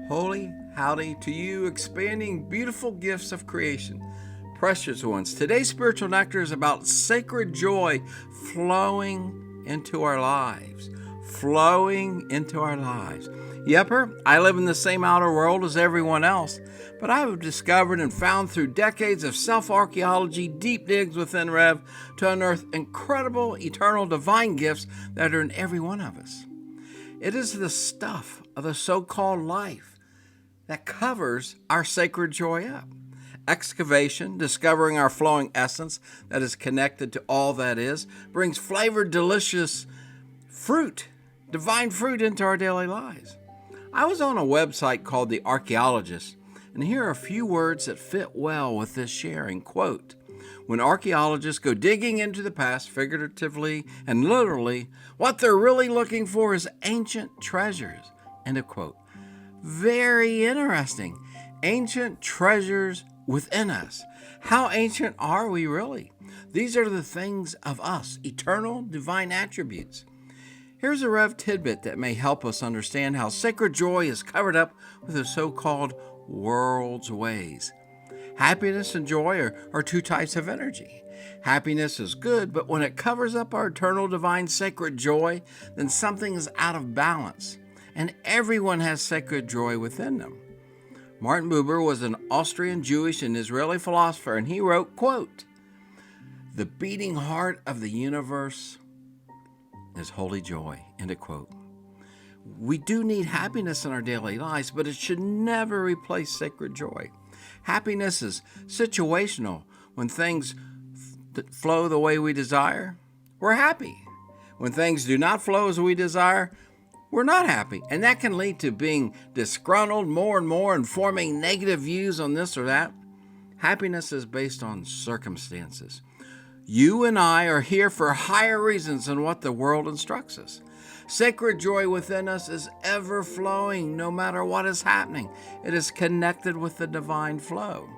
Holy howdy to you, expanding beautiful gifts of creation, precious ones. Today's spiritual nectar is about sacred joy flowing into our lives. Flowing into our lives. Yepper, I live in the same outer world as everyone else, but I have discovered and found through decades of self-archaeology, deep digs within Rev, to unearth incredible, eternal, divine gifts that are in every one of us. It is the stuff of the so-called life that covers our sacred joy up. Excavation, discovering our flowing essence that is connected to all that is, brings flavored, delicious fruit, divine fruit into our daily lives. I was on a website called The Archaeologist, and here are a few words that fit well with this sharing. Quote, when archaeologists go digging into the past, figuratively and literally, what they're really looking for is ancient treasures. End of quote. Very interesting. Ancient treasures within us. How ancient are we really? These are the things of us, eternal, divine attributes. Here's a Rev tidbit that may help us understand how sacred joy is covered up with the so-called world's ways. Happiness and joy are two types of energy. Happiness is good, but when it covers up our eternal, divine, sacred joy, then something is out of balance. And everyone has sacred joy within them. Martin Buber was an Austrian, Jewish, and Israeli philosopher, and he wrote, quote, the beating heart of the universe is holy joy, end of quote. We do need happiness in our daily lives, but it should never replace sacred joy. Happiness is situational. When things flow the way we desire, we're happy. When things do not flow as we desire, we're not happy. And that can lead to being disgruntled more and more and forming negative views on this or that. Happiness is based on circumstances. You and I are here for higher reasons than what the world instructs us. Sacred joy within us is ever flowing no matter what is happening. It is connected with the divine flow.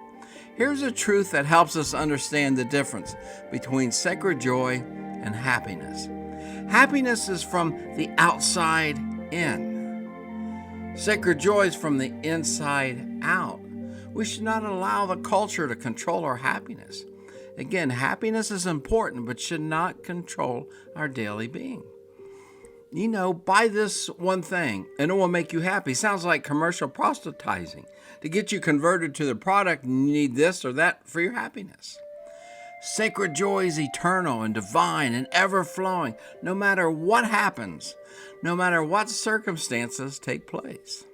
Here's a truth that helps us understand the difference between sacred joy and happiness. Happiness is from the outside in. Sacred joy is from the inside out. We should not allow the culture to control our happiness. Again, happiness is important, but should not control our daily being. You know, buy this one thing and it will make you happy. Sounds like commercial proselytizing. To get you converted to the product, you need this or that for your happiness. Sacred joy is eternal and divine and ever-flowing, no matter what happens, no matter what circumstances take place.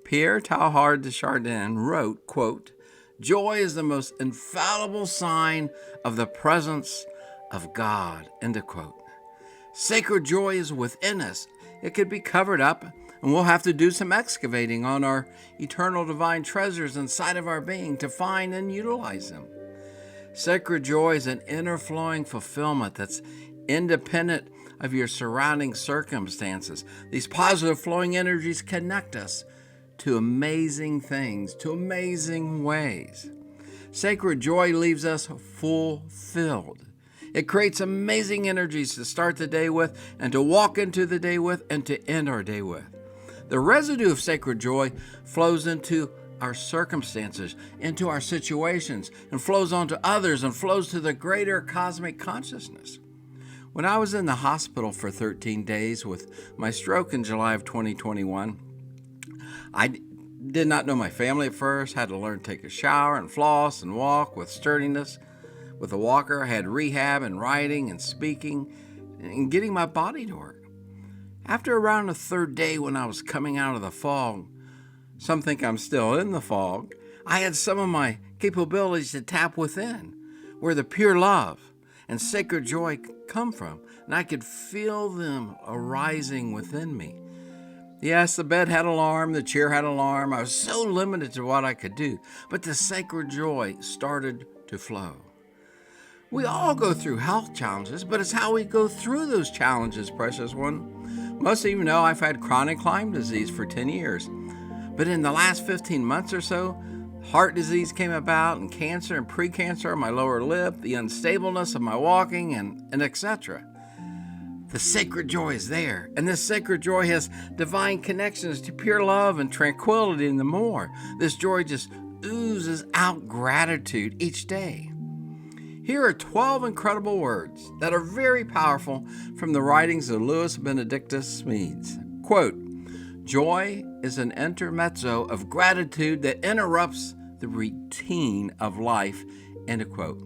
Pierre Teilhard de Chardin wrote, quote, joy is the most infallible sign of the presence of God, end of quote. Sacred joy is within us. It could be covered up, and we'll have to do some excavating on our eternal divine treasures inside of our being to find and utilize them. Sacred joy is an inner flowing fulfillment that's independent of your surrounding circumstances. These positive flowing energies connect us to amazing things, to amazing ways. Sacred joy leaves us fulfilled. It creates amazing energies to start the day with and to walk into the day with and to end our day with. The residue of sacred joy flows into our circumstances, into our situations, and flows on to others and flows to the greater cosmic consciousness. When I was in the hospital for 13 days with my stroke in July of 2021, I did not know my family at first, had to learn to take a shower and floss and walk with sturdiness. With a walker, I had rehab and writing and speaking and getting my body to work. After around the third day when I was coming out of the fog, some think I'm still in the fog, I had some of my capabilities to tap within, where the pure love and sacred joy come from, and I could feel them arising within me. Yes, the bed had alarm, the chair had alarm. I was so limited to what I could do, but the sacred joy started to flow. We all go through health challenges, but it's how we go through those challenges, precious one. Most of you know I've had chronic Lyme disease for 10 years. But in the last 15 months or so, heart disease came about, and cancer and precancer on my lower lip, the unstableness of my walking, and etc. the sacred joy is there. And this sacred joy has divine connections to pure love and tranquility and the more. This joy just oozes out gratitude each day. Here are 12 incredible words that are very powerful from the writings of Louis Benedictus Smedes. Quote, "Joy is an intermezzo of gratitude that interrupts the routine of life," end of quote.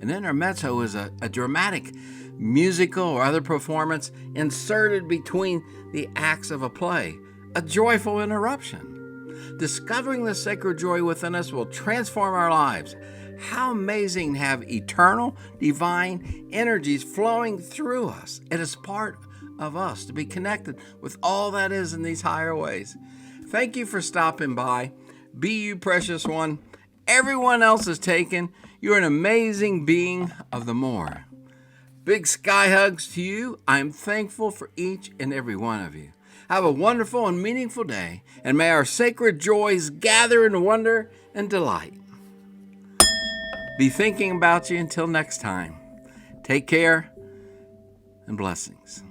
An intermezzo is a dramatic musical or other performance inserted between the acts of a play, a joyful interruption. Discovering the sacred joy within us will transform our lives. How amazing to have eternal, divine energies flowing through us. It is part of us to be connected with all that is in these higher ways. Thank you for stopping by. Be you, precious one. Everyone else is taken. You're an amazing being of the more. Big sky hugs to you. I'm thankful for each and every one of you. Have a wonderful and meaningful day, and may our sacred joys gather in wonder and delight. Be thinking about you until next time. Take care and blessings.